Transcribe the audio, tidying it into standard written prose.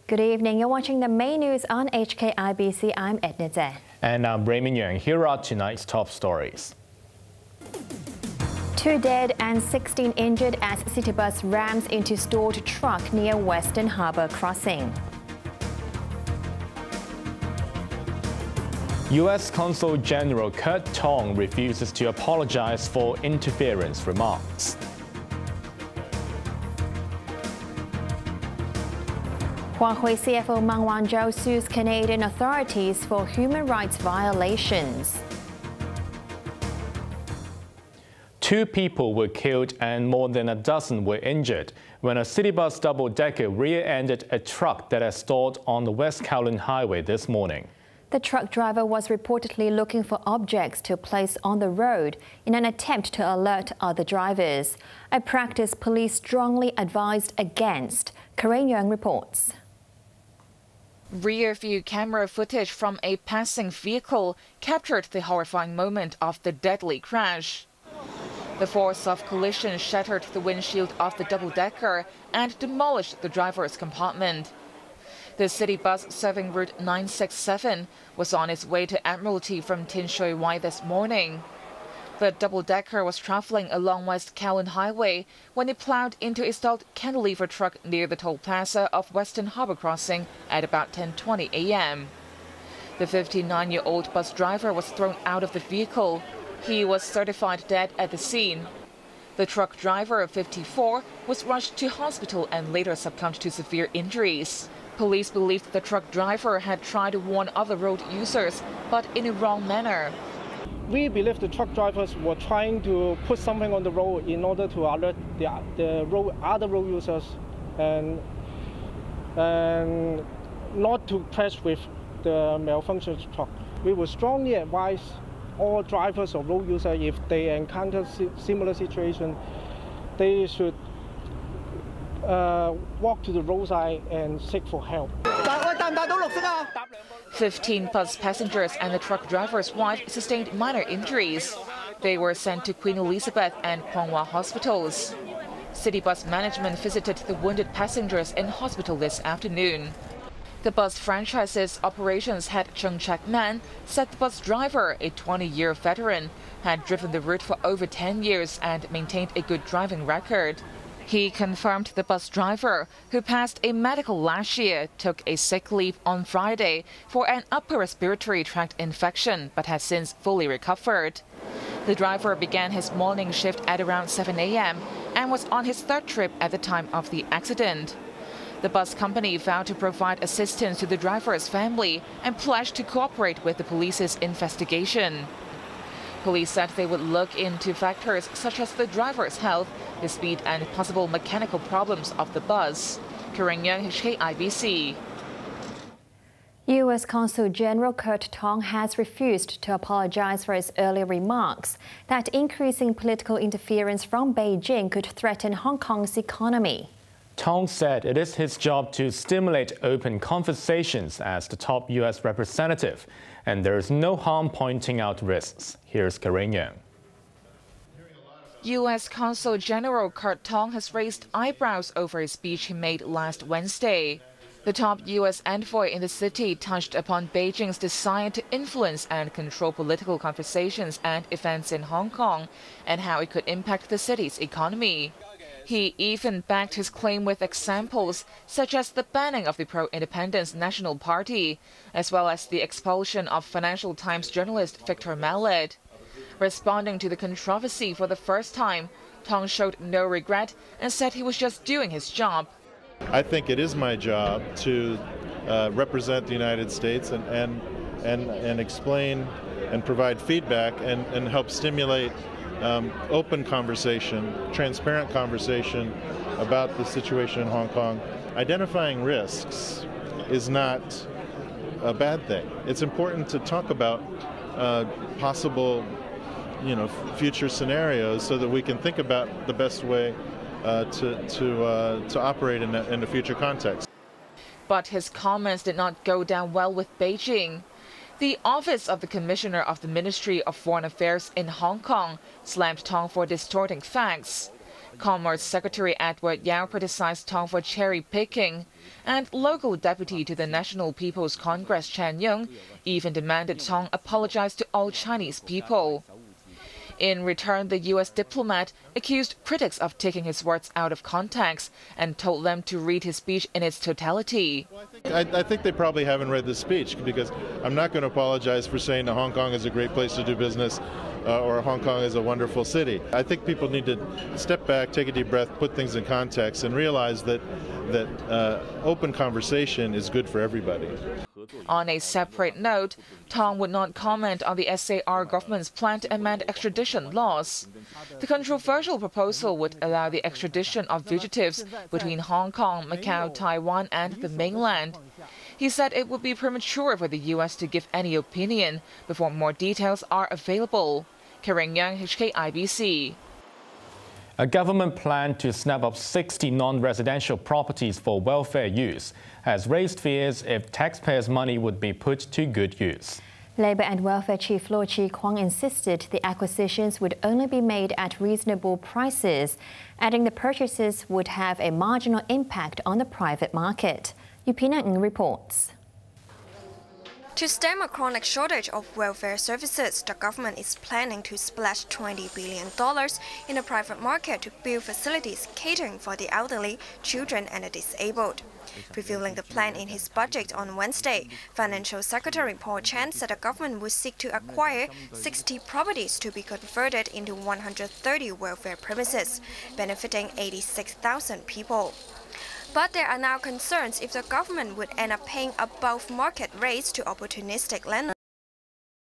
Good evening. You're watching the main news on HKIBC. I'm Edna. And I'm Raymond Yeung. Here are tonight's top stories. 2 dead and 16 injured as city bus rams into stored truck near Western Harbour crossing. U.S. Consul General Kurt Tong refuses to apologize for interference remarks. Huawei CFO Meng Wanzhou sues Canadian authorities for human rights violations. 2 people were killed and more than a dozen were injured when a city bus double-decker rear-ended a truck that had stalled on the West Kowloon Highway this morning. The truck driver was reportedly looking for objects to place on the road in an attempt to alert other drivers, a practice police strongly advised against. Yeung reports. Rear-view camera footage from a passing vehicle captured the horrifying moment of the deadly crash. The force of collision shattered the windshield of the double-decker and demolished the driver's compartment. The city bus serving Route 967 was on its way to Admiralty from Tin Shui Wai this morning. The double-decker was traveling along West Kowloon Highway when it plowed into a stalled cantilever truck near the toll plaza of Western Harbour Crossing at about 10:20 a.m. The 59-year-old bus driver was thrown out of the vehicle. He was certified dead at the scene. The truck driver, 54, was rushed to hospital and later succumbed to severe injuries. Police believed the truck driver had tried to warn other road users, but in a wrong manner. We believe the truck drivers were trying to put something on the road in order to alert the other road users and not to crash with the malfunctioned truck. We would strongly advise all drivers or road users, if they encounter similar situation, they should walk to the roadside and seek for help. 15 bus passengers and the truck driver's wife sustained minor injuries. They were sent to Queen Elizabeth and Kwangwa hospitals. City bus management visited the wounded passengers in hospital this afternoon. The bus franchise's operations head Chung Chak-man said the bus driver, a 20-year veteran, had driven the route for over 10 years and maintained a good driving record. He confirmed the bus driver, who passed a medical last year, took a sick leave on Friday for an upper respiratory tract infection but has since fully recovered. The driver began his morning shift at around 7 a.m. and was on his 3rd trip at the time of the accident. The bus company vowed to provide assistance to the driver's family and pledged to cooperate with the police's investigation. Police said they would look into factors such as the driver's health, the speed and possible mechanical problems of the bus. Yeung, HKIBC. U.S. Consul General Kurt Tong has refused to apologize for his earlier remarks that increasing political interference from Beijing could threaten Hong Kong's economy. Tong said it is his job to stimulate open conversations as the top U.S. representative, and there is no harm pointing out risks. Here's Yeung. U.S. Consul General Kurt Tong has raised eyebrows over a speech he made last Wednesday. The top U.S. envoy in the city touched upon Beijing's desire to influence and control political conversations and events in Hong Kong and how it could impact the city's economy. He even backed his claim with examples such as the banning of the pro-independence National Party, as well as the expulsion of Financial Times journalist Victor Mallet. Responding to the controversy for the first time, Tong showed no regret and said he was just doing his job. I think it is my job to represent the United States and explain and provide feedback and help stimulate open conversation, transparent conversation about the situation in Hong Kong. Identifying risks is not a bad thing. It's important to talk about possible, future scenarios so that we can think about the best way to operate in the future context. But his comments did not go down well with Beijing. The Office of the Commissioner of the Ministry of Foreign Affairs in Hong Kong slammed Tong for distorting facts. Commerce Secretary Edward Yeung criticized Tong for cherry-picking, and local deputy to the National People's Congress Yeung even demanded Tong apologize to all Chinese people. In return, the U.S. diplomat accused critics of taking his words out of context and told them to read his speech in its totality. I think they probably haven't read the speech, because I'm not going to apologize for saying that Hong Kong is a great place to do business or Hong Kong is a wonderful city. I think people need to step back, take a deep breath, put things in context, and realize that open conversation is good for everybody. On a separate note, Tong would not comment on the SAR government's plan to amend extradition laws. The controversial proposal would allow the extradition of fugitives between Hong Kong, Macau, Taiwan, and the mainland. He said it would be premature for the U.S. to give any opinion before more details are available. Yeung, HKIBC. A government plan to snap up 60 non-residential properties for welfare use has raised fears if taxpayers' money would be put to good use. Labour and Welfare Chief Lo Chi-kwang insisted the acquisitions would only be made at reasonable prices, adding the purchases would have a marginal impact on the private market. Yu Pina-ng reports. To stem a chronic shortage of welfare services, the government is planning to splash $20 billion in the private market to build facilities catering for the elderly, children and the disabled. Revealing the plan in his budget on Wednesday, Financial Secretary Paul Chan said the government would seek to acquire 60 properties to be converted into 130 welfare premises, benefiting 86,000 people. But there are now concerns if the government would end up paying above market rates to opportunistic landlords.